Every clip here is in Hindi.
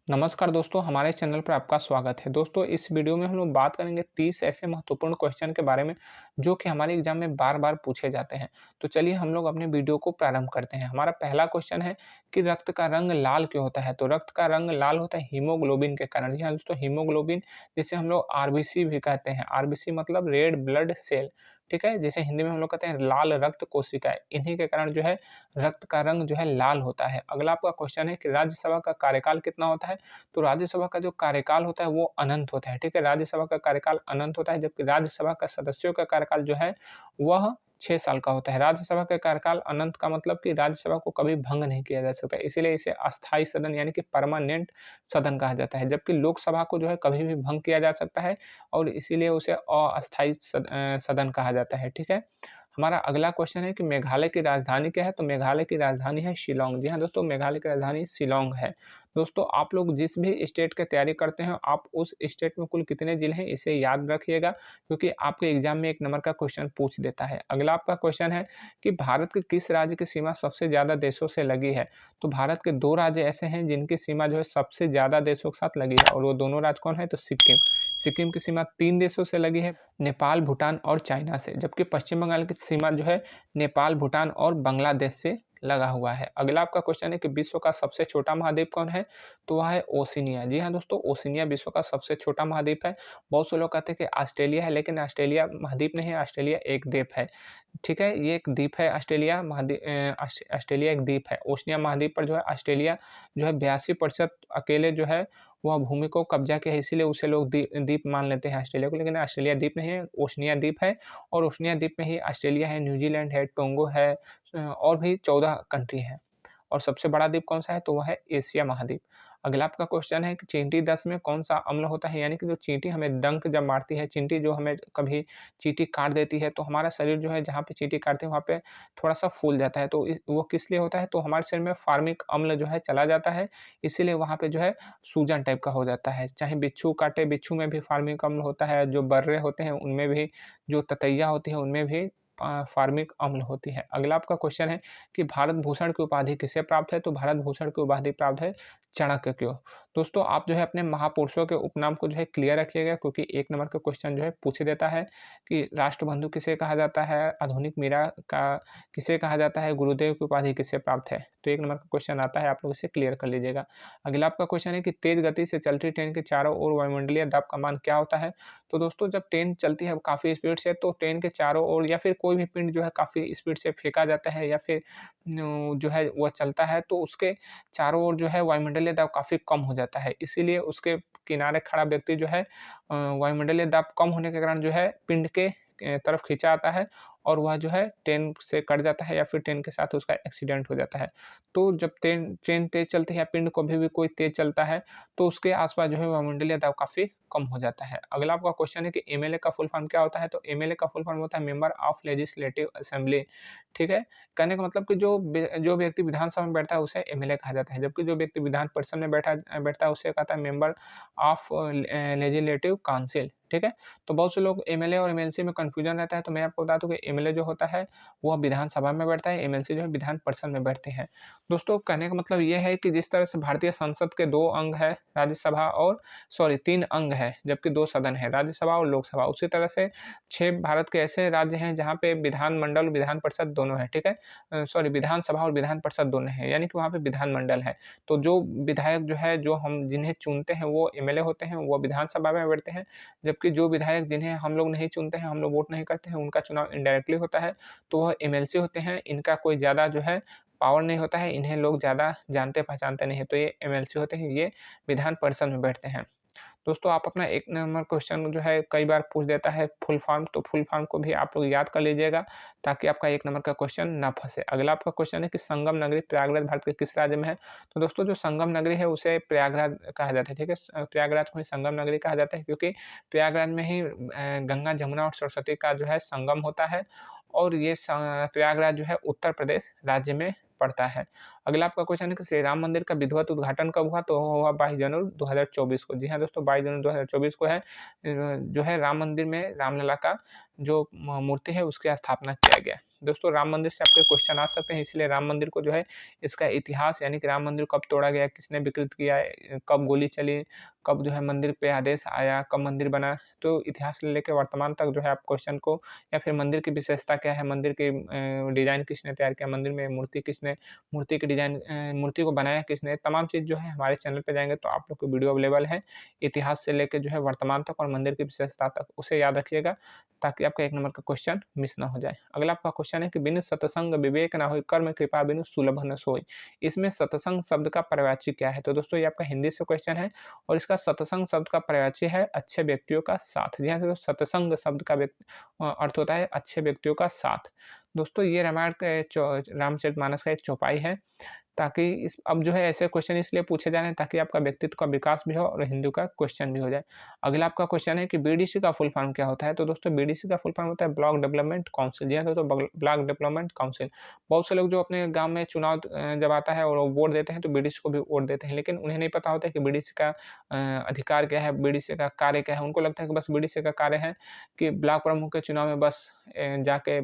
नमस्कार दोस्तों, हमारे चैनल पर आपका स्वागत है। दोस्तों, इस वीडियो में हम लोग बात करेंगे 30 ऐसे महत्वपूर्ण क्वेश्चन के बारे में जो कि हमारे एग्जाम में बार-बार पूछे जाते हैं। तो चलिए हम लोग अपने वीडियो को प्रारंभ करते हैं। हमारा पहला क्वेश्चन है कि रक्त का रंग लाल क्यों होता है? तो रक्त का रंग लाल होता है हीमोग्लोबिन के कारण। जी हाँ दोस्तों, हीमोग्लोबिन जिसे हम लोग आरबीसी भी कहते हैं। आरबीसी मतलब रेड ब्लड सेल, ठीक है? जिसे हिंदी में हम लोग कहते हैं लाल रक्त कोशिकाएँ। इन्हीं के कारण जो है रक्त का रंग जो है लाल होता है। अगला आपका क्वेश्चन है कि राज्यसभा का कार्यकाल कितना होता है? तो राज्यसभा का जो कार्यकाल होता है वो अनंत होता है, ठीक है? राज्यसभा का कार्यकाल अनंत होता है, जबकि राज्यसभा का सदस्यों का कार्यकाल जो है वह 6 साल का होता है। राज्यसभा का कार्यकाल अनंत का मतलब कि राज्यसभा को कभी भंग नहीं किया जा सकता, इसीलिए इसे अस्थायी सदन यानी कि परमानेंट सदन कहा जाता है। जबकि लोकसभा को जो है कभी भी भंग किया जा सकता है और इसीलिए उसे अस्थायी सदन कहा जाता है, ठीक है? हमारा अगला क्वेश्चन है कि मेघालय की राजधानी क्या है? तो मेघालय की राजधानी है शिलांग। जी हाँ दोस्तों, मेघालय की राजधानी शिलांग है। दोस्तों, आप लोग जिस भी स्टेट की तैयारी करते हैं, आप उस स्टेट में कुल कितने ज़िले हैं, इसे याद रखिएगा क्योंकि आपके एग्ज़ाम में 1 नंबर का क्वेश्चन पूछ देता है। अगला आपका क्वेश्चन है कि भारत के किस राज्य की सीमा सबसे ज़्यादा देशों से लगी है? तो भारत के 2 राज्य ऐसे हैं जिनकी सीमा जो है सबसे ज़्यादा देशों के साथ लगी है और वो दोनों राज्य कौन है? तो सिक्किम। सिक्किम की सीमा 3 देशों से लगी है, नेपाल, भूटान और चाइना से, जबकि पश्चिम बंगाल की सीमा जो है नेपाल, भूटान और बांग्लादेश से लगा हुआ है। अगला आपका क्वेश्चन है कि विश्व का सबसे छोटा महाद्वीप कौन है? तो वह है ओशिनिया। जी हाँ दोस्तों, ओशिनिया विश्व का सबसे छोटा महाद्वीप है। बहुत से लोग कहते हैं कि ऑस्ट्रेलिया है, लेकिन ऑस्ट्रेलिया महाद्वीप नहीं है, ऑस्ट्रेलिया एक द्वीप है। ठीक है, ये एक द्वीप है ऑस्ट्रेलिया एक द्वीप है। ओशिनिया महाद्वीप पर जो है ऑस्ट्रेलिया जो है 82% अकेले जो है वह भूमि को कब्जा किया है, इसीलिए उसे लोग द्वीप मान लेते हैं ऑस्ट्रेलिया को, लेकिन ऑस्ट्रेलिया द्वीप नहीं है, ओशिनिया द्वीप है और ओशिनिया द्वीप में ही ऑस्ट्रेलिया है, न्यूजीलैंड है, टोंगो है और भी 14 कंट्री हैं। और सबसे बड़ा द्वीप कौन-सा है? तो वह है एशिया महाद्वीप। अगला आपका क्वेश्चन है कि चींटी दस्त में कौन-सा अम्ल होता है? यानी कि जो चींटी हमें डंक जब मारती है, चींटी जो हमें कभी चींटी काट देती है, तो हमारा शरीर जो है जहाँ पे चींटी काटती है वहाँ पे थोड़ा-सा फूल जाता है। तो वो किस लिए होता है? तो हमारे शरीर में फार्मिक अम्ल जो है चला जाता है, इसीलिए वहाँ पे जो है सूजन टाइप का हो जाता है। चाहे बिच्छू काटे, बिच्छू में भी फार्मिक अम्ल होता है, जो बर्रे होते हैं उनमें भी, जो ततैया होती है उनमें भी फार्मिक अम्ल होती है। अगला आपका क्वेश्चन है कि भारत भूषण की उपाधि किसे प्राप्त है? तो भारत भूषण की उपाधि प्राप्त है चाणक्य को। दोस्तों, आप जो है अपने महापुरुषों के उपनाम को जो है क्लियर रखिएगा क्योंकि 1 नंबर का क्वेश्चन जो है पूछ देता है कि राष्ट्रबंधु किसे कहा जाता है? आधुनिक मीरा का किसे कहा जाता है? गुरुदेव की उपाधि किसे प्राप्त है? तो 1 नंबर का क्वेश्चन आता है, आप लोग इसे क्लियर कर लीजिएगा। अगला आपका क्वेश्चन है कि तेज़ गति से चलती ट्रेन के चारों ओर वायुमंडलीय दाब का मान क्या होता है? तो दोस्तों, जब ट्रेन चलती है काफ़ी स्पीड से, तो ट्रेन के चारों ओर या फिर कोई भी पिंड जो है काफ़ी स्पीड से फेंका जाता है या फिर जो है वह चलता है, तो उसके चारों ओर जो है वायुमंडलीय दाब काफ़ी कम हो जाता है। इसीलिए उसके किनारे खड़ा व्यक्ति जो है वायुमंडलीय दाब कम होने के कारण जो है पिंड के तरफ खींचा आता है और वह जो है ट्रेन से कट जाता है या फिर ट्रेन के साथ उसका एक्सीडेंट हो जाता है। तो जब ट्रेन ट्रेन तेज़ चलती है या पिंड कभी भी कोई तेज़ चलता है, तो उसके आस-पास जो है वायुमंडलीय दाब काफ़ी कम हो जाता है। अगला आपका क्वेश्चन है कि एमएलए का फुल फॉर्म क्या होता है? तो एमएलए का फुल फॉर्म होता है मेंबर ऑफ लेजिस्लेटिव असेंबली, ठीक है? कहने का मतलब कि जो व्यक्ति विधानसभा में बैठता है उसे एमएलए कहा जाता है, जबकि जो व्यक्ति विधान परिषद में बैठता है उसे कहता है मेंबर ऑफ लेजिस्लेटिव काउंसिल, ठीक है? तो बहुत से लोग एमएलए और एमएलसी में कन्फ्यूजन रहता है, तो मैं आपको बता दूँ कि एमएलए जो होता है वह विधानसभा में बैठता है, एमएलसी जो है विधान परिषद में बैठते हैं। दोस्तों, कहने का मतलब ये है कि जिस तरह से भारतीय संसद के 2 अंग है, राज्यसभा और 3 अंग है, जबकि 2 सदन है, राज्यसभा और लोकसभा। उसी तरह से 6 भारत के ऐसे राज्य हैं जहाँ पे विधानमंडल, विधान परिषद दोनों है, ठीक है? विधानसभा और विधान परिषद दोनों हैं, यानी कि वहाँ पे विधानमंडल है। तो जो विधायक जो है, जो हम जिन्हें चुनते हैं वो एमएलए होते हैं, वो विधानसभा में बैठते हैं, जबकि जो विधायक जिन्हें हम लोग नहीं चुनते हैं, हम लोग वोट नहीं करते हैं, उनका चुनाव इनडायरेक्टली होता है, तो वह एमएलसी होते हैं। इनका कोई ज़्यादा जो है पावर नहीं होता है, इन्हें लोग ज़्यादा जानते-पहचानते नहीं हैं, तो ये एमएलसी होते हैं, ये विधान परिषद में बैठते हैं। दोस्तों, आप अपना 1 नंबर क्वेश्चन जो है कई बार पूछ देता है फुल फॉर्म, तो फुल फॉर्म को भी आप लोग याद कर लीजिएगा ताकि आपका 1 नंबर का क्वेश्चन ना फँसे। अगला आपका क्वेश्चन है कि संगम नगरी प्रयागराज भारत के किस राज्य में है? तो दोस्तों, जो संगम नगरी है उसे प्रयागराज कहा जाता है, ठीक है? प्रयागराज को ही संगम नगरी कहा जाता है क्योंकि प्रयागराज में ही गंगा, जमुना और सरस्वती का जो है संगम होता है और ये प्रयागराज जो है उत्तर प्रदेश राज्य में पड़ता है। अगला आपका क्वेश्चन है कि श्री राम मंदिर का विधिवत उद्घाटन कब हुआ? तो हुआ 22 जनवरी 2024 को। जी हाँ दोस्तों, 22 जनवरी 2024 को है जो है राम मंदिर में रामलला का जो मूर्ति है उसकी स्थापना किया गया। दोस्तों राम मंदिर से आपके क्वेश्चन आ सकते हैं, इसलिए राम मंदिर को जो है इसका इतिहास यानी कि राम मंदिर कब तोड़ा गया, किसने विकृत किया, कब गोली चली, कब जो है मंदिर पे आदेश आया, कब मंदिर बना, तो इतिहास से लेके वर्तमान तक जो है आप क्वेश्चन को, या फिर मंदिर की विशेषता क्या है, मंदिर की डिज़ाइन किसने तैयार किया, मंदिर में मूर्ति किसने, मूर्ति की डिज़ाइन मूर्ति को बनाया किसने, तमाम चीज़ जो है हमारे चैनल पे जाएँगे तो आप लोग को वीडियो अवेलेबल है। इतिहास से लेके जो है वर्तमान तक और मंदिर की विशेषता तक, उसे याद रखिएगा ताकि आपका 1 नंबर का क्वेश्चन मिस ना हो जाए। अगला आपका क्वेश्चन है कि बिनु सतसंग विवेक ना होय, कर्म कृपा बिनु सुलभ न सोय। इसमें सतसंग शब्द का पर्यायवाची क्या है? तो दोस्तों ये आपका हिंदी से क्वेश्चन है और इसका सतसंग शब्द का पर्यायवाची है अच्छे व्यक्तियों का साथ। जी हाँ, तो सतसंग शब्द का अर्थ होता है अच्छे व्यक्तियों का साथ। दोस्तों ये रामायण के रामचरितमानस का एक चौपाई है, ताकि इस अब जो है ऐसे क्वेश्चन इसलिए पूछे जा रहे हैं ताकि आपका व्यक्तित्व का विकास भी हो और हिंदी का क्वेश्चन भी हो जाए। अगला आपका क्वेश्चन है कि बीडीसी का फुल फॉर्म क्या होता है? तो दोस्तों बीडीसी का फुल फॉर्म होता है ब्लॉक डेवलपमेंट काउंसिल। जी हाँ दोस्तों, ब्लॉक डेवलपमेंट काउंसिल। बहुत से लोग जो अपने गाँव में चुनाव जब आता है और वो वोट देते हैं तो बीडीसी को भी वोट देते हैं, लेकिन उन्हें नहीं पता होता है कि बीडीसी का अधिकार क्या है, बीडीसी का कार्य क्या है। उनको लगता है कि बस बीडीसी का कार्य है कि ब्लॉक प्रमुख के चुनाव में बस जाके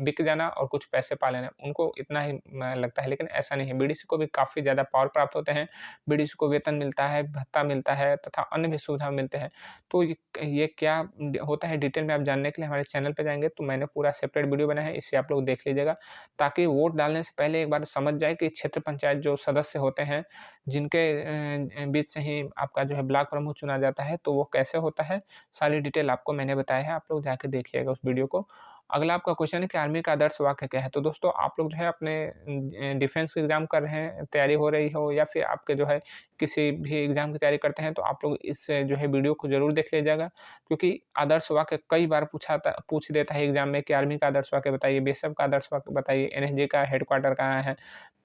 बिक जाना और कुछ पैसे पा लेना, उनको इतना ही लगता है, लेकिन ऐसा नहीं है। बीडीसी को भी काफ़ी ज़्यादा पावर प्राप्त होते हैं, बीडीसी को वेतन मिलता है, भत्ता मिलता है तथा अन्य भी सुविधा मिलते हैं। तो ये क्या होता है डिटेल में आप जानने के लिए हमारे चैनल पे जाएँगे तो मैंने पूरा सेपरेट वीडियो बनाया है, इसे आप लोग देख लीजिएगा, ताकि वोट डालने से पहले एक बार समझ जाए कि क्षेत्र पंचायत जो सदस्य होते हैं, जिनके बीच से ही आपका जो है ब्लॉक प्रमुख चुना जाता है, तो वो कैसे होता है, सारी डिटेल आपको मैंने बताया है, आप लोग जाके देखिएगा उस वीडियो को। अगला आपका क्वेश्चन है कि आर्मी का आदर्श वाक्य क्या है? तो दोस्तों आप लोग जो है अपने डिफेंस एग्ज़ाम कर रहे हैं, तैयारी हो रही हो, या फिर आपके जो है किसी भी एग्ज़ाम की तैयारी करते हैं तो आप लोग इस जो है वीडियो को ज़रूर देख लीजिएगा, क्योंकि आदर्श वाक्य कई बार पूछ देता है एग्ज़ाम में कि आर्मी का आदर्श वाक्य बताइए, बीएसएफ का आदर्श वाक्य बताइए, एनएसजी का हेडक्वार्टर कहाँ है?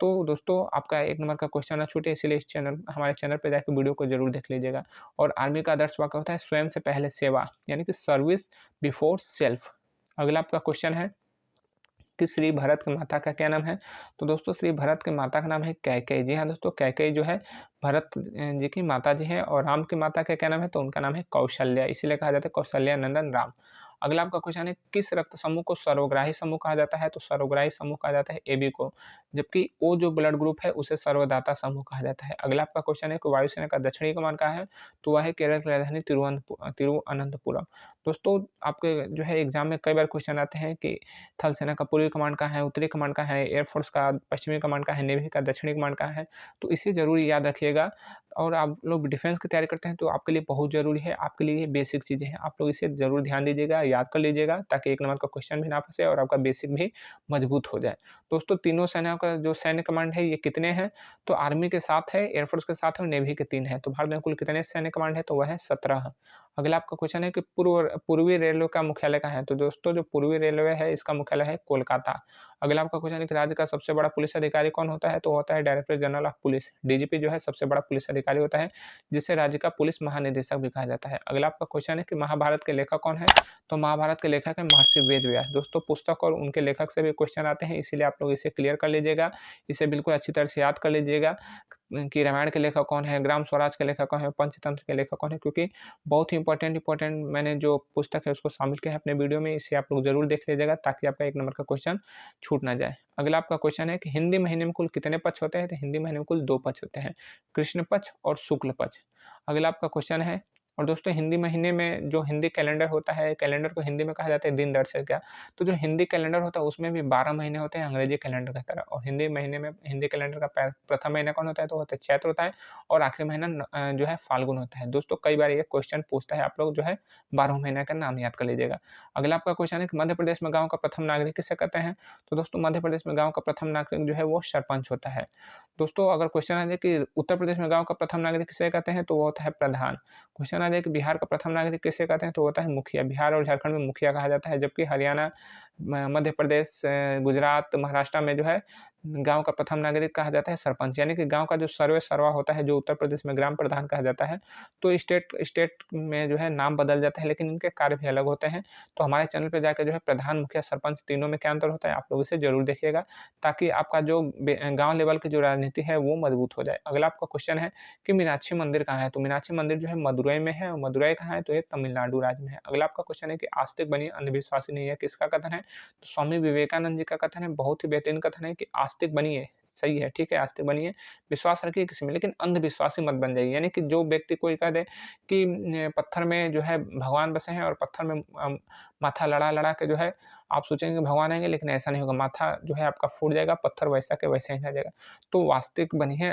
तो दोस्तों आपका 1 नंबर का क्वेश्चन ना छूटे, इसीलिए इस चैनल हमारे चैनल पे जाके वीडियो को ज़रूर देख लीजिएगा। और आर्मी का आदर्श वाक्य होता है स्वयं से पहले सेवा, यानी कि सर्विस बिफोर सेल्फ। अगला आपका क्वेश्चन है कि श्री भरत की माता का क्या नाम है? तो दोस्तों श्री भरत की माता का नाम है कैकेयी। जी हाँ दोस्तों, कैकेयी जो है भरत जी की माता जी हैं, और राम की माता का क्या नाम है? तो उनका नाम है कौशल्या, इसीलिए कहा जाता है कौशल्या नंदन राम। अगला आपका क्वेश्चन है किस रक्त समूह को सर्वग्राही समूह कहा जाता है? तो सर्वग्राही समूह कहा जाता है एबी को, जबकि ओ जो ब्लड ग्रुप है उसे सर्वदाता समूह कहा जाता है। अगला आपका क्वेश्चन है कि वायुसेना का दक्षिणी कमान कहाँ है? तो वह है केरल की राजधानी तिरुवनंतपुरम। दोस्तों आपके जो है एग्जाम में कई बार क्वेश्चन आते हैं कि थल सेना का पूर्वी कमांड कहाँ है, उत्तरी कमांड कहाँ है, एयरफोर्स का पश्चिमी कमांड कहाँ है, नेवी का दक्षिणी कमांड कहाँ है, तो इसे ज़रूर याद रखिएगा। और आप लोग डिफेंस की तैयारी करते हैं तो आपके लिए बहुत ज़रूरी है, आपके लिए ये बेसिक चीज़ें हैं, आप लोग इसे ज़रूर ध्यान दीजिएगा, याद कर लीजिएगा, ताकि 1 नंबर का क्वेश्चन भी ना फंसे और आपका बेसिक भी मजबूत हो जाए। दोस्तों तीनों सेनाओं का जो सैन्य कमांड है ये कितने हैं? तो आर्मी के 7 है, एयरफोर्स के 7 है और नेवी के 3 है। तो भारत में कुल कितने सैन्य कमांड है? तो वह है 17। अगला आपका क्वेश्चन है कि पूर्वी रेलवे का मुख्यालय कहाँ है? तो दोस्तों जो पूर्वी रेलवे है इसका मुख्यालय है कोलकाता। अगला आपका क्वेश्चन है कि राज्य का सबसे बड़ा पुलिस अधिकारी कौन होता है? तो होता है director general of police. DGP जो है सबसे बड़ा पुलिस अधिकारी होता है, जिसे राज्य का पुलिस महानिदेशक भी कहा जाता है। अगला आपका क्वेश्चन है कि महाभारत के लेखक कौन है? तो महाभारत के लेखक है महर्षि वेद व्यास। दोस्तों पुस्तक और उनके लेखक से भी क्वेश्चन आते हैं, इसीलिए आप लोग इसे क्लियर कर लीजिएगा, इसे बिल्कुल अच्छी तरह से याद कर लीजिएगा कि रामायण के लेखक कौन है, ग्राम स्वराज के लेखक कौन है, पंचतंत्र के लेखक कौन है, क्योंकि बहुत ही इंपॉर्टेंट मैंने जो पुस्तक है उसको शामिल किया है अपने वीडियो में, इसे आप लोग जरूर देख लीजिएगा ताकि आपका 1 नंबर का क्वेश्चन छूट ना जाए। अगला आपका क्वेश्चन है कि हिंदी महीने में कुल कितने पक्ष होते हैं? तो हिंदी महीने में कुल 2 पक्ष होते हैं, कृष्ण पक्ष और शुक्ल पक्ष। अगला आपका क्वेश्चन है, और दोस्तों हिंदी महीने में जो हिंदी कैलेंडर होता है, कैलेंडर को हिंदी में कहा जाता है दिन दर्शिका। तो जो हिंदी कैलेंडर होता है उसमें भी 12 महीने होते हैं अंग्रेजी कैलेंडर की तरह, और हिंदी महीने में हिंदी कैलेंडर का प्रथम महीना कौन होता है? तो होता है चैत्र होता है, और आखिरी महीना जो है फाल्गुन होता है। दोस्तों कई बार ये क्वेश्चन पूछता है, आप लोग जो है 12 महीने का नाम याद कर लीजिएगा। अगला आपका क्वेश्चन है कि मध्य प्रदेश में गाँव का प्रथम नागरिक किसे कहते हैं? तो दोस्तों मध्य प्रदेश में गाँव का प्रथम नागरिक जो है वो सरपंच होता है। दोस्तों अगर क्वेश्चन आ जाए कि उत्तर प्रदेश में गाँव का प्रथम नागरिक किसे कहते हैं? तो वो होता है प्रधान। क्वेश्चन आ जाए कि बिहार का प्रथम नागरिक किसे कहते हैं? तो होता है मुखिया। बिहार और झारखंड में मुखिया कहा जाता है, जबकि हरियाणा, मध्य प्रदेश, गुजरात, महाराष्ट्र में जो है गाँव का प्रथम नागरिक कहा जाता है सरपंच, यानी कि गाँव का जो सर्वे सर्वा होता है, जो उत्तर प्रदेश में ग्राम प्रधान कहा जाता है। तो स्टेट स्टेट में जो है नाम बदल जाता है, लेकिन इनके कार्य भी अलग होते हैं। तो हमारे चैनल पे जाकर जो है प्रधान, मुखिया, सरपंच तीनों में क्या अंतर होता है, आप लोग इसे ज़रूर देखिएगा, ताकि आपका जो गाँव लेवल की जो राजनीति है वो मजबूत हो जाए। अगला आपका क्वेश्चन है कि मीनाक्षी मंदिर कहाँ है? तो मीनाक्षी मंदिर जो है मदुरई में है, और मदुरई कहाँ है? तो ये तमिलनाडु राज्य में है। अगला आपका क्वेश्चन है कि आस्तिक बनिए, अंधविश्वासी नहीं है, किसका कथन है? तो स्वामी विवेकानंद जी का कथन है। बहुत ही बेहतरीन कथन है कि आस्तिक बनिए, सही है, ठीक है, आस्तिक बनिए, विश्वास रखिए किसी में, लेकिन अंधविश्वासी मत बन जाइए। यानी कि जो व्यक्ति कोई कह दे कि पत्थर में जो है भगवान बसे हैं, और पत्थर में माथा लड़ा-लड़ा के जो है आप सोचेंगे भगवान आएँगे, लेकिन ऐसा नहीं होगा। माथा जो है आपका फूट जाएगा, पत्थर वैसा के वैसे ही रह जाएगा। तो वास्तविक बनिए,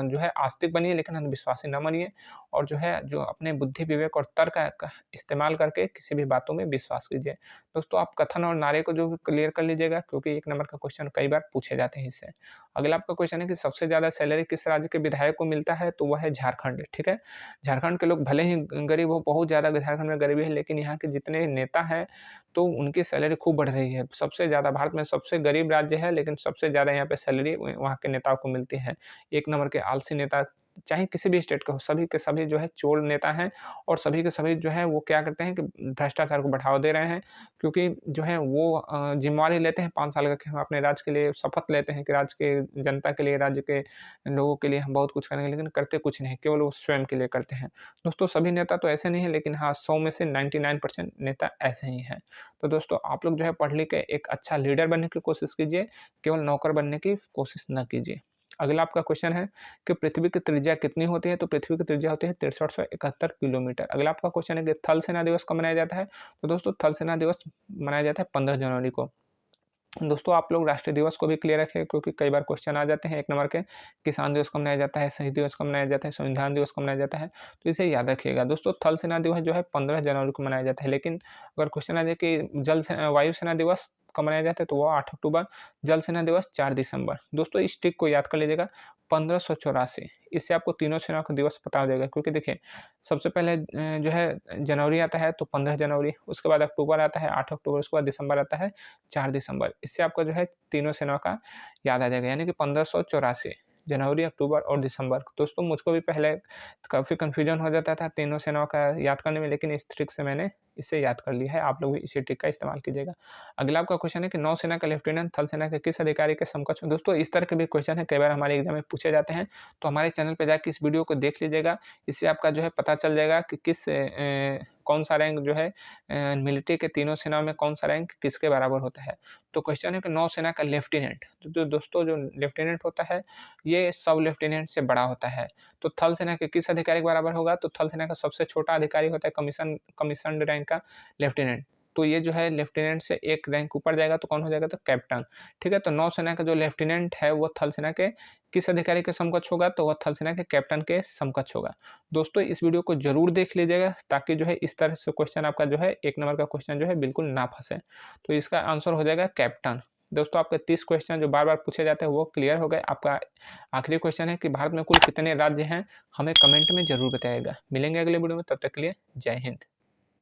जो है आस्तिक बनिए, लेकिन अंधविश्वासी न बनिए, और जो है जो अपने बुद्धि, विवेक और तर्क का इस्तेमाल करके किसी भी बातों में विश्वास कीजिए। दोस्तों, आप कथन और नारे को जो क्लियर कर लीजिएगा, क्योंकि 1 नंबर का क्वेश्चन कई बार पूछे जाते हैं इससे। अगला आपका क्वेश्चन है कि सबसे ज़्यादा सैलरी किस राज्य के विधायक को मिलता है? तो वह है झारखंड, ठीक है। झारखंड के लोग भले ही गरीब हो, बहुत ज़्यादा झारखंड में गरीबी है, लेकिन यहाँ के जितने नेता हैं, तो उनकी सैलरी खूब बढ़ रही है। सबसे ज़्यादा भारत में सबसे गरीब राज्य है, लेकिन सबसे ज़्यादा यहाँ पे सैलरी वहाँ के नेताओं को मिलती है। 1 नंबर के आलसी नेता, चाहे किसी भी स्टेट के हो, सभी के सभी जो है चोर नेता हैं, और सभी के सभी जो है वो क्या करते हैं कि भ्रष्टाचार को बढ़ावा दे रहे हैं, क्योंकि जो है वो ज़िम्मेवारी लेते हैं 5 साल का कि हम अपने राज्य के लिए शपथ लेते हैं कि राज्य के जनता के लिए, राज्य के लोगों के लिए हम बहुत कुछ करेंगे, लेकिन करते कुछ नहीं, केवल वो स्वयं के लिए करते हैं। दोस्तों, सभी नेता तो ऐसे नहीं हैं, लेकिन हाँ, 100 में से 99% नेता ऐसे ही हैं। तो दोस्तों, आप लोग जो है पढ़ लिख के एक अच्छा लीडर बनने की कोशिश कीजिए, केवल नौकर बनने की कोशिश ना कीजिए। अगला आपका क्वेश्चन है कि पृथ्वी की त्रिज्या कितनी होती है? तो पृथ्वी की त्रिज्या होती है 6371 किलोमीटर। अगला आपका क्वेश्चन है कि थल सेना दिवस कब मनाया जाता है? तो दोस्तों, थल सेना दिवस मनाया जाता है 15 जनवरी को। दोस्तों, आप लोग राष्ट्रीय दिवस को भी क्लियर रखें, क्योंकि कई बार क्वेश्चन आ जाते हैं 1 नंबर के, किसान दिवस कब मनाया जाता है, शहीद दिवस कब मनाया जाता है, संविधान दिवस कब मनाया जाता है, तो इसे याद रखिएगा। दोस्तों, थल सेना दिवस जो है 15 जनवरी को मनाया जाता है, लेकिन अगर क्वेश्चन आ जाए कि वायु सेना दिवस कब मनाया जाता है, तो वो 8 अक्टूबर, जल सेना दिवस 4 दिसंबर। दोस्तों, इस ट्रिक को याद कर लीजिएगा, 1584, इससे आपको तीनों सेनाओं का दिवस पता हो जाएगा, क्योंकि देखिए सबसे पहले जो है जनवरी आता है, तो 15 जनवरी, उसके बाद अक्टूबर आता है 8 अक्टूबर, उसके बाद दिसंबर आता है 4 दिसंबर। इससे आपका जो है तीनों सेनाओं का याद आ जाएगा, यानी कि 1584 जनवरी, अक्टूबर और दिसंबर। दोस्तों, मुझको भी पहले काफ़ी कन्फ्यूजन हो जाता था तीनों सेनाओं का याद करने में, लेकिन इस ट्रिक से मैंने इसे याद कर लिया है। आप लोग भी इसी ट्रिक का इस्तेमाल कीजिएगा। अगला आपका क्वेश्चन है कि नौसेना का लेफ्टिनेंट थल सेना के किस अधिकारी के समकक्ष? दोस्तों, इस तरह के भी क्वेश्चन है, कई बार हमारे एग्जाम में पूछे जाते हैं, तो हमारे चैनल पे जाके इस वीडियो को देख लीजिएगा। इससे आपका जो है पता चल जाएगा कि कौन सा रैंक जो है मिलिट्री के तीनों सेनाओं में कौन सा रैंक किसके बराबर होता है। तो क्वेश्चन है कि नौसेना का लेफ्टिनेंट, तो दोस्तों जो लेफ्टिनेंट होता है, ये सब लेफ्टिनेंट से बड़ा होता है। तो थल सेना के किस अधिकारी के बराबर होगा? तो थल सेना का सबसे छोटा अधिकारी होता है कमीशन्ड रैंक का लेफ्टिनेंट। तो ये जो है लेफ्टिनेंट से एक रैंक ऊपर जाएगा, तो कौन हो जाएगा? तो कैप्टन, ठीक है। तो नौसेना का जो लेफ्टिनेंट है वो थल सेना के किस अधिकारी के समकक्ष होगा? तो वह थल सेना के कैप्टन के समकक्ष होगा। दोस्तों, इस वीडियो को जरूर देख लीजिएगा, ताकि जो है इस तरह से क्वेश्चन आपका जो है 1 नंबर का क्वेश्चन जो है बिल्कुल ना फंसे। तो इसका आंसर हो जाएगा कैप्टन। दोस्तों, आपके 30 क्वेश्चन जो बार-बार पूछे जाते हैं वो क्लियर हो गए। आपका आखिरी क्वेश्चन है कि भारत में कुल कितने राज्य हैं? हमें कमेंट में ज़रूर बताइएगा। मिलेंगे अगले वीडियो में, तब तक के लिए जय हिंद।